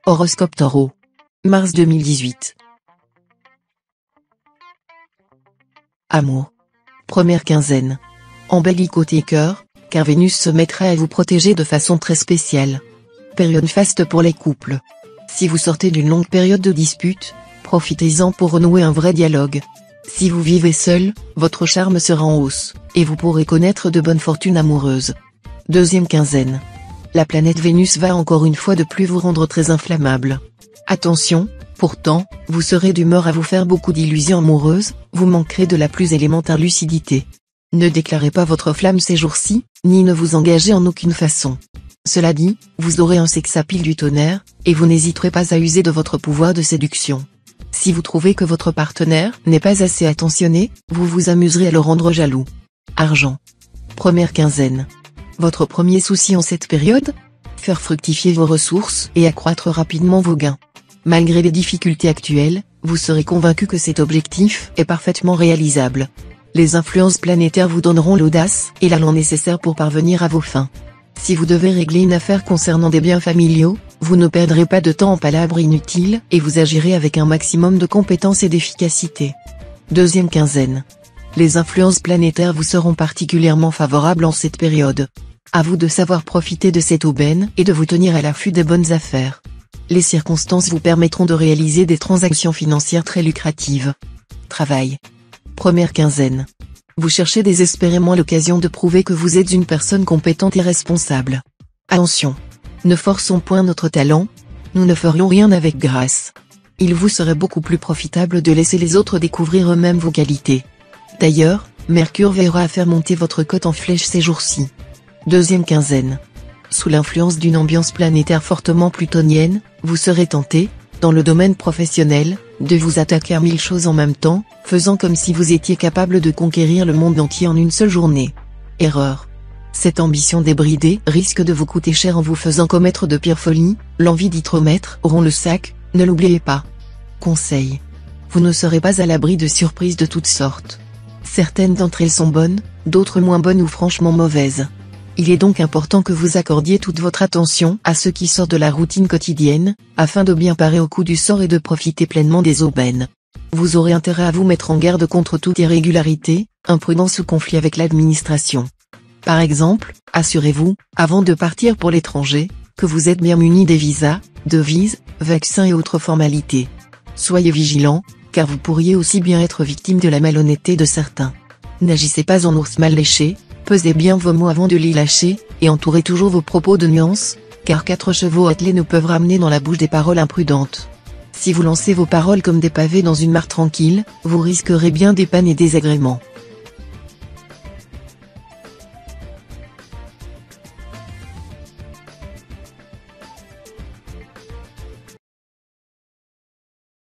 Horoscope Taureau. Mars 2018. Amour. Première quinzaine. Embellie côté cœur, car Vénus se mettra à vous protéger de façon très spéciale. Période faste pour les couples. Si vous sortez d'une longue période de dispute, profitez-en pour renouer un vrai dialogue. Si vous vivez seul, votre charme sera en hausse, et vous pourrez connaître de bonnes fortunes amoureuses. Deuxième quinzaine. La planète Vénus va encore une fois de plus vous rendre très inflammable. Attention, pourtant, vous serez d'humeur à vous faire beaucoup d'illusions amoureuses, vous manquerez de la plus élémentaire lucidité. Ne déclarez pas votre flamme ces jours-ci, ni ne vous engagez en aucune façon. Cela dit, vous aurez un sex-appeal du tonnerre, et vous n'hésiterez pas à user de votre pouvoir de séduction. Si vous trouvez que votre partenaire n'est pas assez attentionné, vous vous amuserez à le rendre jaloux. Argent. Première quinzaine. Votre premier souci en cette période ? Faire fructifier vos ressources et accroître rapidement vos gains. Malgré les difficultés actuelles, vous serez convaincu que cet objectif est parfaitement réalisable. Les influences planétaires vous donneront l'audace et l'allant nécessaire pour parvenir à vos fins. Si vous devez régler une affaire concernant des biens familiaux, vous ne perdrez pas de temps en palabres inutiles et vous agirez avec un maximum de compétence et d'efficacité. Deuxième quinzaine. Les influences planétaires vous seront particulièrement favorables en cette période. À vous de savoir profiter de cette aubaine et de vous tenir à l'affût des bonnes affaires. Les circonstances vous permettront de réaliser des transactions financières très lucratives. Travail. Première quinzaine. Vous cherchez désespérément l'occasion de prouver que vous êtes une personne compétente et responsable. Attention. Ne forçons point notre talent, nous ne ferions rien avec grâce. Il vous serait beaucoup plus profitable de laisser les autres découvrir eux-mêmes vos qualités. D'ailleurs, Mercure veillera à faire monter votre cote en flèche ces jours-ci. Deuxième quinzaine. Sous l'influence d'une ambiance planétaire fortement plutonienne, vous serez tenté, dans le domaine professionnel, de vous attaquer à 1000 choses en même temps, faisant comme si vous étiez capable de conquérir le monde entier en une seule journée. Erreur. Cette ambition débridée risque de vous coûter cher en vous faisant commettre de pires folies, l'envie d'y trop mettre rond le sac, ne l'oubliez pas. Conseil. Vous ne serez pas à l'abri de surprises de toutes sortes. Certaines d'entre elles sont bonnes, d'autres moins bonnes ou franchement mauvaises. Il est donc important que vous accordiez toute votre attention à ce qui sort de la routine quotidienne, afin de bien parer au coup du sort et de profiter pleinement des aubaines. Vous aurez intérêt à vous mettre en garde contre toute irrégularité, imprudence ou conflit avec l'administration. Par exemple, assurez-vous, avant de partir pour l'étranger, que vous êtes bien muni des visas, devises, vaccins et autres formalités. Soyez vigilants, car vous pourriez aussi bien être victime de la malhonnêteté de certains. N'agissez pas en ours mal léché, pesez bien vos mots avant de les lâcher, et entourez toujours vos propos de nuances, car 4 chevaux attelés ne peuvent ramener dans la bouche des paroles imprudentes. Si vous lancez vos paroles comme des pavés dans une mare tranquille, vous risquerez bien des pannes et désagréments.